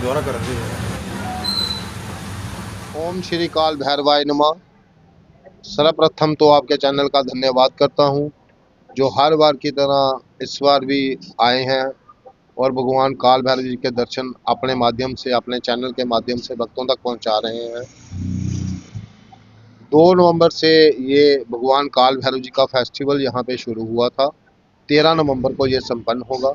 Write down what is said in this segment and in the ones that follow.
दोबारा करेंगे। ओम श्री काल भैरवाय नमः। सर्वप्रथम तो आपके चैनल का धन्यवाद करता हूं, जो हर बार की तरह इस बार भी आए हैं और भगवान काल भैरव जी के दर्शन अपने माध्यम से, अपने चैनल के माध्यम से भक्तों तक पहुंचा रहे हैं। 2 नवंबर से ये भगवान काल भैरव जी का फेस्टिवल यहाँ पे शुरू हुआ था। 13 नवंबर को ये संपन्न होगा।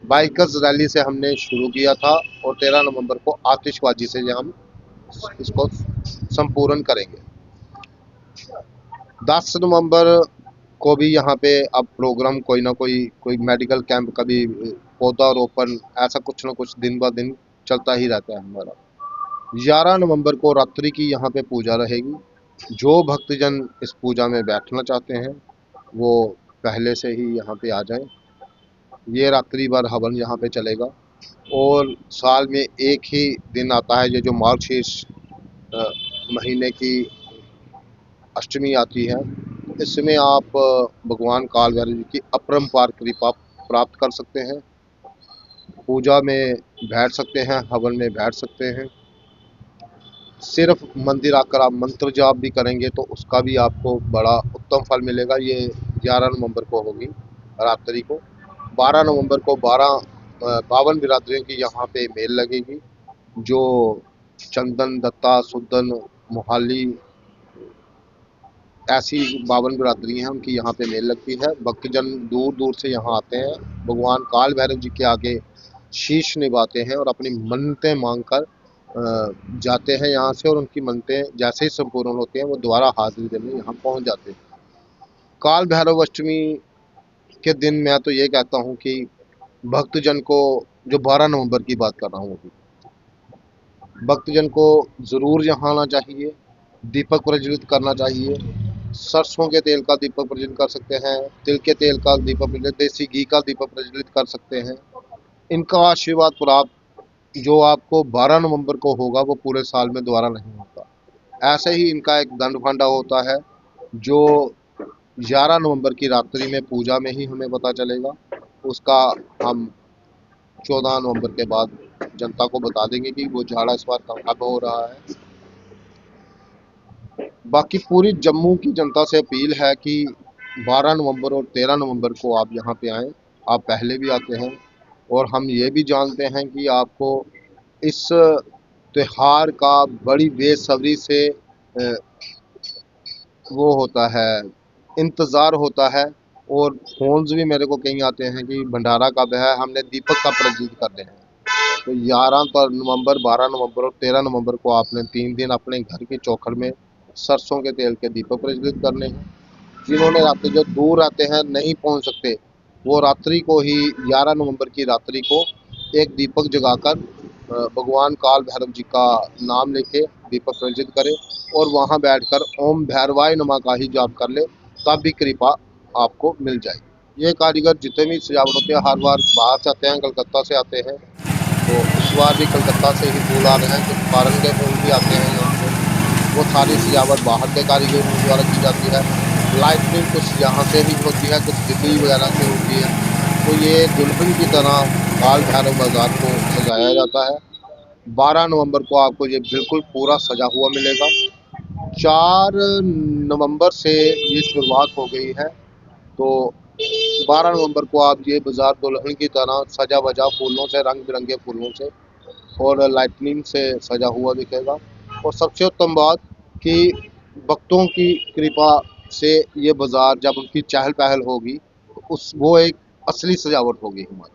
बाइकर्स रैली से हमने शुरू किया था और 13 नवंबर को आतिशबाजी से हम इसको संपूर्ण करेंगे। 10 नवंबर को भी यहाँ पे अब प्रोग्राम कोई मेडिकल कैंप, कभी पौधारोपण, ऐसा कुछ ना कुछ दिन ब दिन चलता ही रहता है हमारा। 11 नवंबर को रात्रि की यहाँ पे पूजा रहेगी। जो भक्तजन इस पूजा में बैठना चाहते हैं वो पहले से ही यहाँ पे आ जाएं। ये रात्रि भर हवन यहाँ पे चलेगा और साल में एक ही दिन आता है, ये जो मार्गशीर्ष महीने की अष्टमी आती है। इसमें आप भगवान काल भैरव जी की अपरंपार कृपा प्राप्त कर सकते हैं। पूजा में बैठ सकते हैं, हवन में बैठ सकते हैं। सिर्फ मंदिर आकर आप मंत्र जाप भी करेंगे तो उसका भी आपको बड़ा उत्तम फल मिलेगा। ये 11 नवंबर को होगी रात्रि को। 12 नवंबर को 52 बिरादरियों की यहाँ पे मेल लगेगी, जो चंदन, दत्ता, सुदन, मोहाली, ऐसी 52 बिरादरी हैं, उनकी यहाँ पे मेल लगती है। भक्तजन दूर दूर से यहाँ आते हैं, भगवान काल भैरव जी के आगे शीश निभाते हैं और अपनी मन्नतें मांगकर जाते हैं यहाँ से, और उनकी मन्नतें जैसे ही संपूर्ण होती हैं वो दोबारा हाजिरी देने यहाँ पहुँच जाते हैं। काल भैरव अष्टमी के दिन मैं तो ये कहता हूँ कि भक्तजन को, जो 12 नवंबर की बात कर रहा हूँ अभी, भक्तजन को ज़रूर यहाँ आना चाहिए, दीपक प्रज्वलित करना चाहिए। सरसों के तेल का दीपक प्रज्वलित कर सकते हैं, तिल के तेल का दीपक प्रज्वलित, देसी घी का दीपक प्रज्वलित कर सकते हैं। इनका आशीर्वाद प्राप्त जो आपको 12 नवंबर को होगा वो पूरे साल में दोबारा नहीं होता। ऐसे ही इनका एक दंड भांडा होता है जो 11 नवंबर की रात्रि में पूजा में ही हमें पता चलेगा। उसका हम 14 नवंबर के बाद जनता को बता देंगे कि वो झाड़ा इस बार कब हो रहा है। बाकी पूरी जम्मू की जनता से अपील है कि 12 नवंबर और 13 नवंबर को आप यहाँ पे आएँ। आप पहले भी आते हैं और हम ये भी जानते हैं कि आपको इस त्योहार का बड़ी बेसब्री से वो होता है, इंतज़ार होता है। और फ़ोन्स भी मेरे को कहीं आते हैं कि भंडारा कब है, हमने दीपक कब प्रज्वलित करने हैं। तो 11 नवंबर, 12 नवंबर और 13 नवंबर को आपने 3 दिन अपने घर की चौखट में सरसों के तेल के दीपक प्रज्वलित करने हैं। जिन्होंने रात्रि, जो दूर रहते हैं, नहीं पहुंच सकते, वो रात्रि को ही 11 नवंबर की रात्रि को एक दीपक जगाकर भगवान काल भैरव जी का नाम लेके दीपक प्रज्वलित करें और वहां बैठकर ओम भैरवाय नमः का ही जाप कर ले, तब भी कृपा आपको मिल जाएगी। ये कारीगर जितने भी सजावट होते हैं हर बार बाहर से आते हैं, कलकत्ता से आते हैं। तो इस बार भी कलकत्ता से ही फूल आ रहे हैं, कुछ फॉरेन के फूल भी आते हैं यहाँ पे। वो सारी सजावट बाहर के कारीगरों द्वारा की जाती है। लाइटनिंग कुछ यहाँ से ही होती है, कुछ दिल्ली वगैरह से होती है। तो ये दुल्हन की तरह काल भैरव बाजार को सजाया जाता है। 12 नवंबर को आपको ये बिल्कुल पूरा सजा हुआ मिलेगा। 4 नवंबर से ये शुरुआत हो गई है, तो 12 नवंबर को आप ये बाजार दुल्हन की तरह सजा वजा फूलों से, रंग बिरंगे फूलों से और लाइटनिंग से सजा हुआ दिखेगा। और सबसे उत्तम बात कि भक्तों की कृपा से ये बाजार जब उनकी चहल पहल होगी तो उस वो एक असली सजावट होगी हमारी।